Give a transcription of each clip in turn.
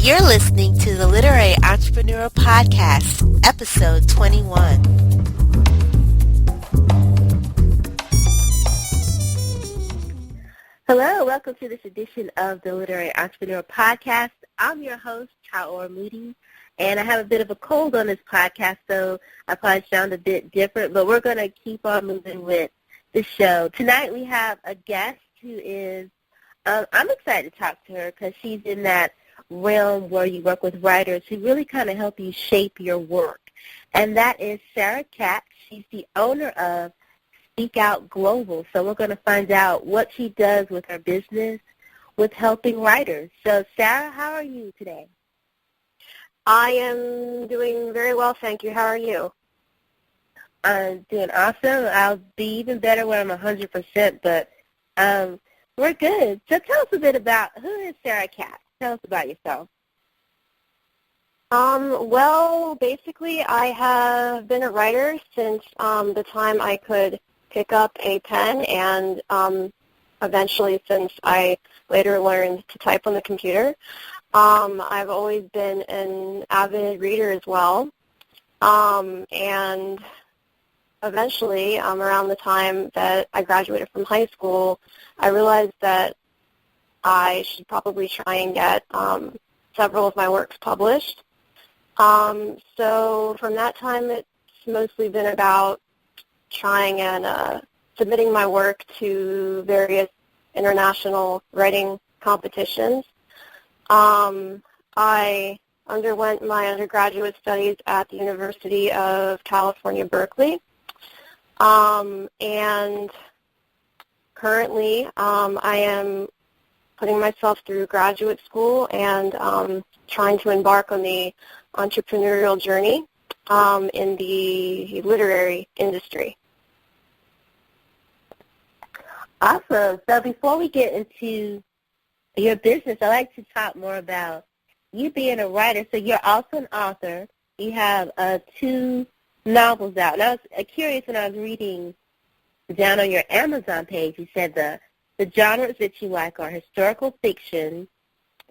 You're listening to the Literary Entrepreneur Podcast, Episode 21. Hello, welcome to this edition of the Literary Entrepreneur Podcast. I'm your host, Taor Moody, and I have a bit of a cold on this podcast, so I probably sound a bit different, but we're going to keep on moving with the show. Tonight we have a guest who is, I'm excited to talk to her because she's in that realm where you work with writers who really kind of help you shape your work, and that is Sarah Katz. She's the owner of Speak Out Global, so we're going to find out what she does with her business with helping writers. So, Sarah, how are you today? I am doing very well, thank you. How are you? I'm doing awesome. I'll be even better when I'm 100%, but we're good. So tell us a bit about, who is Sarah Katz? Tell us about yourself. Well, basically, I have been a writer since the time I could pick up a pen, and eventually since I later learned to type on the computer. I've always been an avid reader as well, and eventually, around the time that I graduated from high school, I realized that I should probably try and get several of my works published. So from that time, it's mostly been about trying and submitting my work to various international writing competitions. I underwent my undergraduate studies at the University of California, Berkeley, and currently I am putting myself through graduate school and trying to embark on the entrepreneurial journey in the literary industry. Awesome. So before we get into your business, I'd like to talk more about you being a writer. So you're also an author. You have 2 novels out. And I was curious when I was reading down on your Amazon page, you said the genres that you like are historical fiction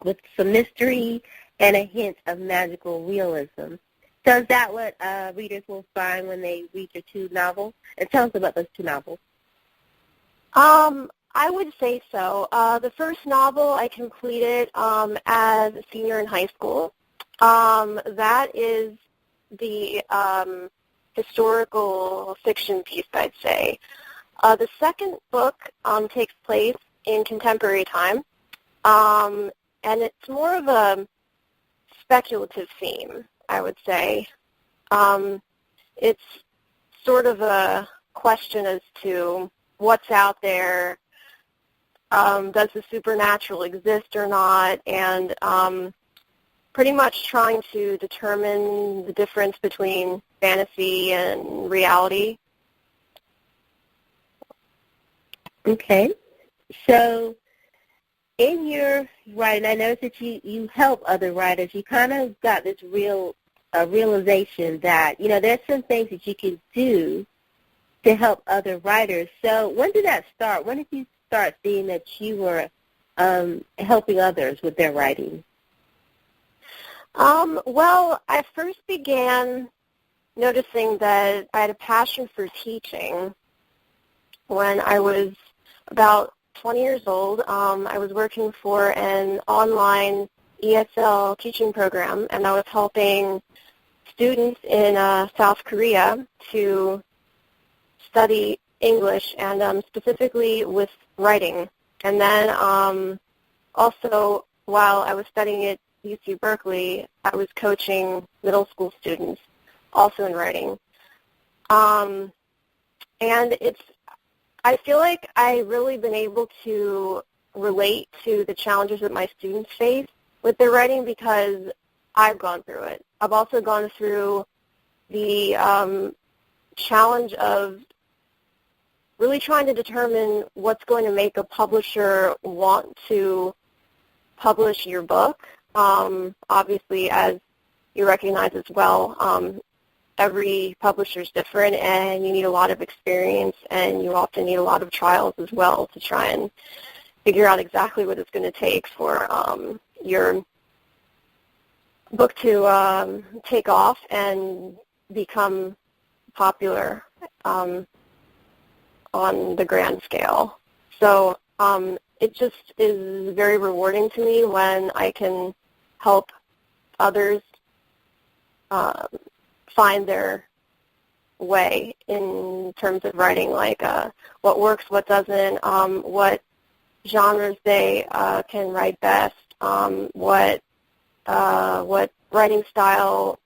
with some mystery and a hint of magical realism. So is that what readers will find when they read your 2 novels? And tell us about those 2 novels. I would say so. The first novel I completed as a senior in high school. That is the historical fiction piece, I'd say. The second book takes place in contemporary time, and it's more of a speculative theme, I would say. It's sort of a question as to what's out there, does the supernatural exist or not, and pretty much trying to determine the difference between fantasy and reality. Okay. So in your writing, I noticed that you help other writers. You kind of got this realization that, there's some things that you can do to help other writers. So when did that start? When did you start seeing that you were helping others with their writing? Well, I first began noticing that I had a passion for teaching when I was about 20 years old. I was working for an online ESL teaching program, and I was helping students in South Korea to study English, and specifically with writing. And then also, while I was studying at UC Berkeley, I was coaching middle school students also in writing. And I feel like I've really been able to relate to the challenges that my students face with their writing because I've gone through it. I've also gone through the challenge of really trying to determine what's going to make a publisher want to publish your book. Obviously, as you recognize as well, every publisher is different, and you need a lot of experience, and you often need a lot of trials as well to try and figure out exactly what it's going to take for your book to take off and become popular on the grand scale. So it just is very rewarding to me when I can help others find their way in terms of writing, like what works, what doesn't, what genres they can write best, what writing style,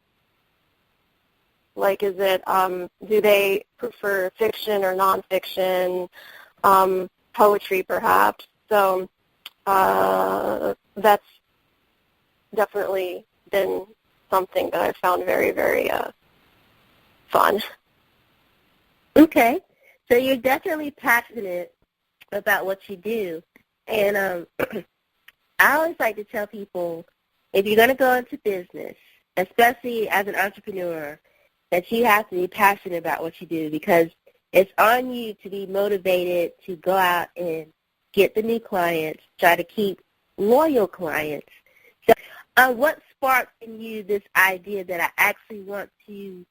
like is it, do they prefer fiction or nonfiction, poetry perhaps. So that's definitely been something that I found very, very fun. Okay. So you're definitely passionate about what you do. And I always like to tell people, if you're going to go into business, especially as an entrepreneur, that you have to be passionate about what you do, because it's on you to be motivated to go out and get the new clients, try to keep loyal clients. So what sparked in you this idea that I actually want to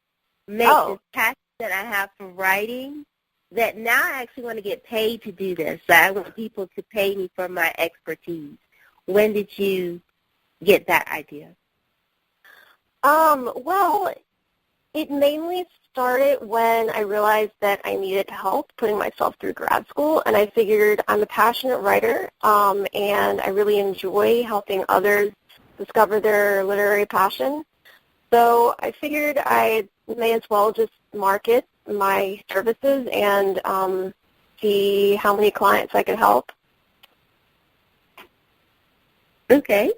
make this passion that I have for writing, that now I actually want to get paid to do this? So I want people to pay me for my expertise. When did you get that idea? Well, it mainly started when I realized that I needed help putting myself through grad school, and I figured I'm a passionate writer, and I really enjoy helping others discover their literary passion. So I figured I may as well just market my services and see how many clients I could help. Okay.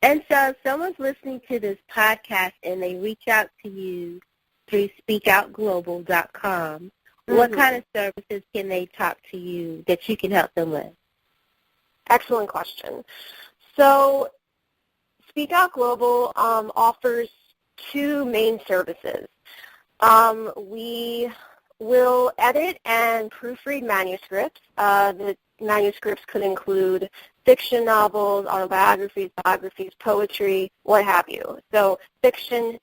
And so if someone's listening to this podcast and they reach out to you through speakoutglobal.com, what kind of services can they talk to you that you can help them with? Excellent question. So Speak Out Global offers two main services. We will edit and proofread manuscripts. The manuscripts could include fiction novels, autobiographies, biographies, poetry, what have you. So fiction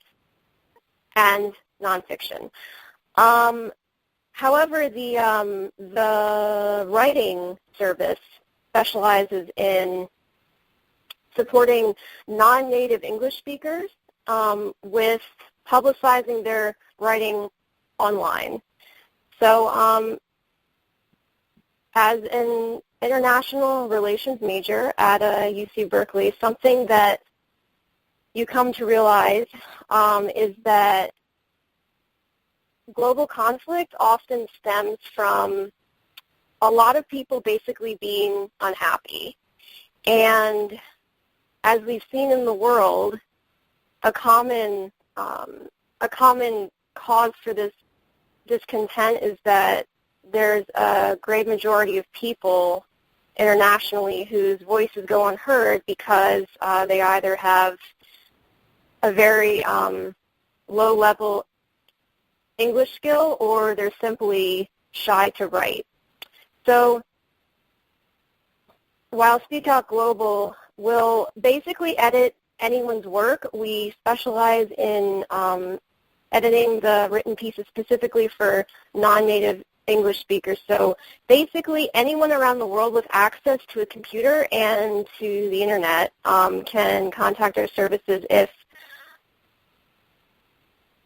and nonfiction. However, the writing service specializes in supporting non-native English speakers with publicizing their writing online. So as an international relations major at UC Berkeley, something that you come to realize is that global conflict often stems from a lot of people basically being unhappy. And as we've seen in the world, a common cause for this discontent is that there's a great majority of people internationally whose voices go unheard because they either have a very low-level English skill or they're simply shy to write. So while Speak Out Global will basically edit anyone's work, we specialize in editing the written pieces specifically for non-native English speakers. So basically anyone around the world with access to a computer and to the internet can contact our services if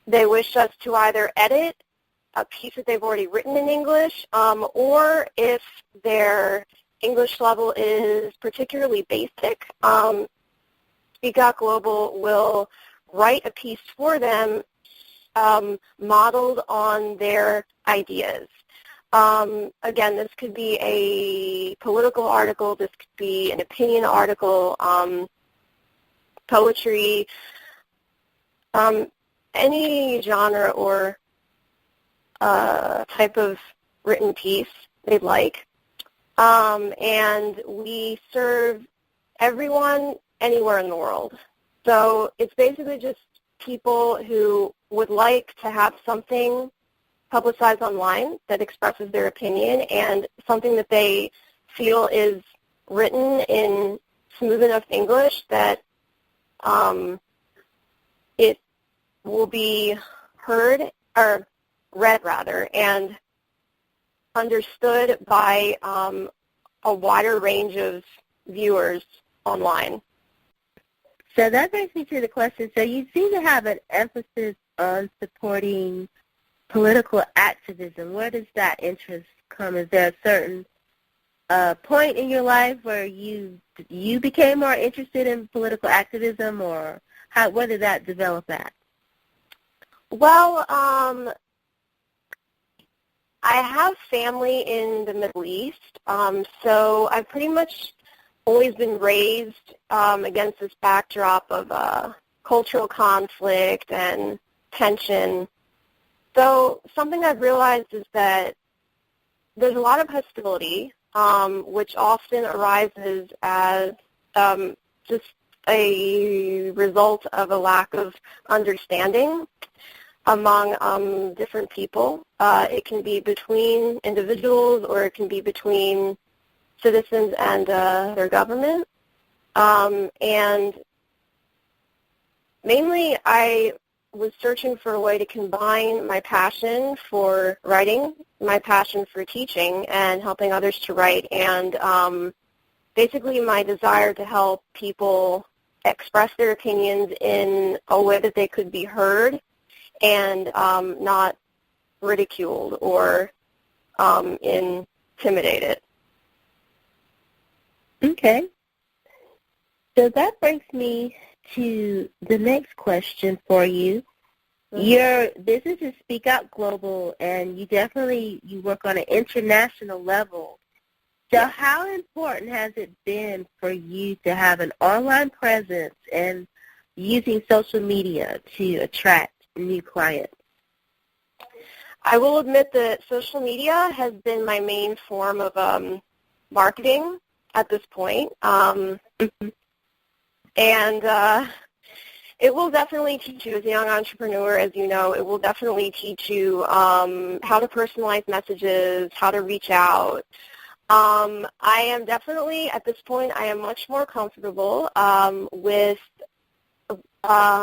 they wish us to either edit a piece that they've already written in English, or if their English level is particularly basic, Speak Out Global will write a piece for them modeled on their ideas. Again, this could be a political article, this could be an opinion article, poetry, any genre or type of written piece they'd like. And we serve everyone anywhere in the world. So it's basically just people who would like to have something publicized online that expresses their opinion and something that they feel is written in smooth enough English that will be heard, or read rather, and understood by a wider range of viewers online. So that brings me to the question. So you seem to have an emphasis on supporting political activism. Where does that interest come? Is there a certain point in your life where you became more interested in political activism, or where did that develop at? Well, I have family in the Middle East, so I've pretty much always been raised against this backdrop of cultural conflict and tension. So something I've realized is that there's a lot of hostility, which often arises as just a result of a lack of understanding among different people. It can be between individuals, or it can be between citizens and their government. And mainly I was searching for a way to combine my passion for writing, my passion for teaching, and helping others to write, and basically my desire to help people express their opinions in a way that they could be heard and not ridiculed or intimidated. Okay. So that brings me to the next question for you. Your business is Speak Out Global, and you work on an international level. So how important has it been for you to have an online presence and using social media to attract new clients? I will admit that social media has been my main form of marketing at this point. And it will definitely teach you as a young entrepreneur, as you know, it will definitely teach you how to personalize messages, how to reach out. I am definitely, at this point, I am much more comfortable with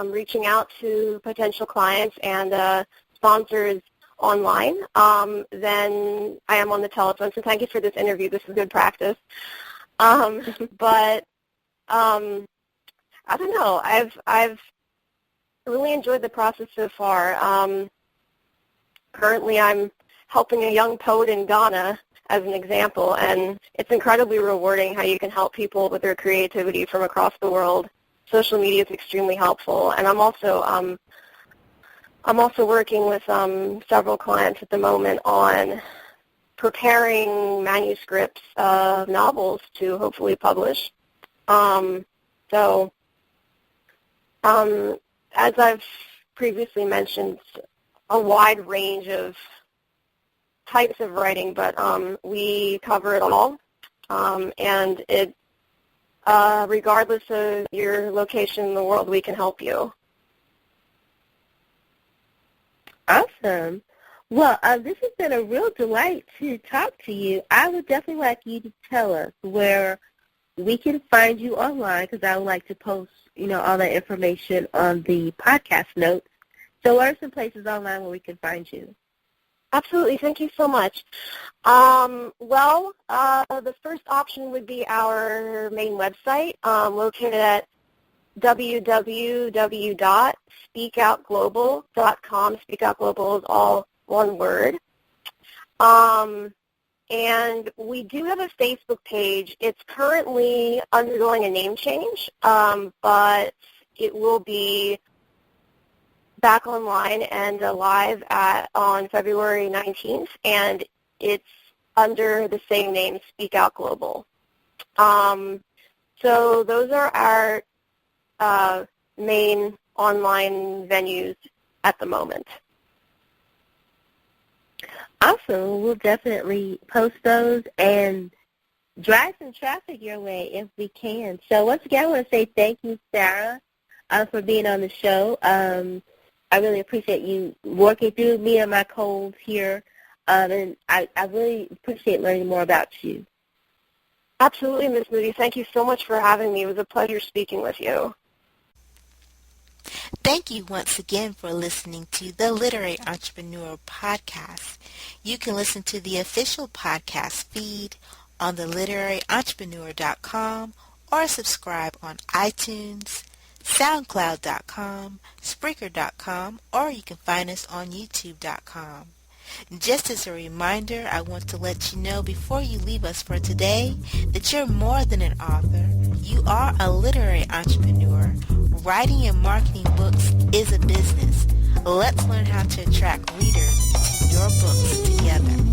reaching out to potential clients and sponsors online than I am on the telephone. So thank you for this interview. This is good practice. But I don't know. I've really enjoyed the process so far. Currently, I'm helping a young poet in Ghana as an example, and it's incredibly rewarding how you can help people with their creativity from across the world. Social media is extremely helpful, and I'm also working with several clients at the moment on preparing manuscripts of novels to hopefully publish. As I've previously mentioned, a wide range of types of writing, but we cover it all, and it, regardless of your location in the world, we can help you. Awesome. Well, this has been a real delight to talk to you. I would definitely like you to tell us where we can find you online, because I would like to post, all that information on the podcast notes. So what are some places online where we can find you? Absolutely. Thank you so much. The first option would be our main website, located at www.speakoutglobal.com. Speak Out Global is all one word. And we do have a Facebook page. It's currently undergoing a name change, but it will be back online and live on February 19th, and it's under the same name, Speak Out Global. So those are our main online venues at the moment. Awesome. We'll definitely post those and drive some traffic your way if we can. So once again, I want to say thank you, Sarah, for being on the show. I really appreciate you working through me and my colds here, and I really appreciate learning more about you. Absolutely, Ms. Moody. Thank you so much for having me. It was a pleasure speaking with you. Thank you once again for listening to the Literary Entrepreneur Podcast. You can listen to the official podcast feed on theliteraryentrepreneur.com or subscribe on iTunes, SoundCloud.com, Spreaker.com, or you can find us on YouTube.com. Just as a reminder, I want to let you know before you leave us for today that you're more than an author. You are a literary entrepreneur. Writing and marketing books is a business. Let's learn how to attract readers to your books together.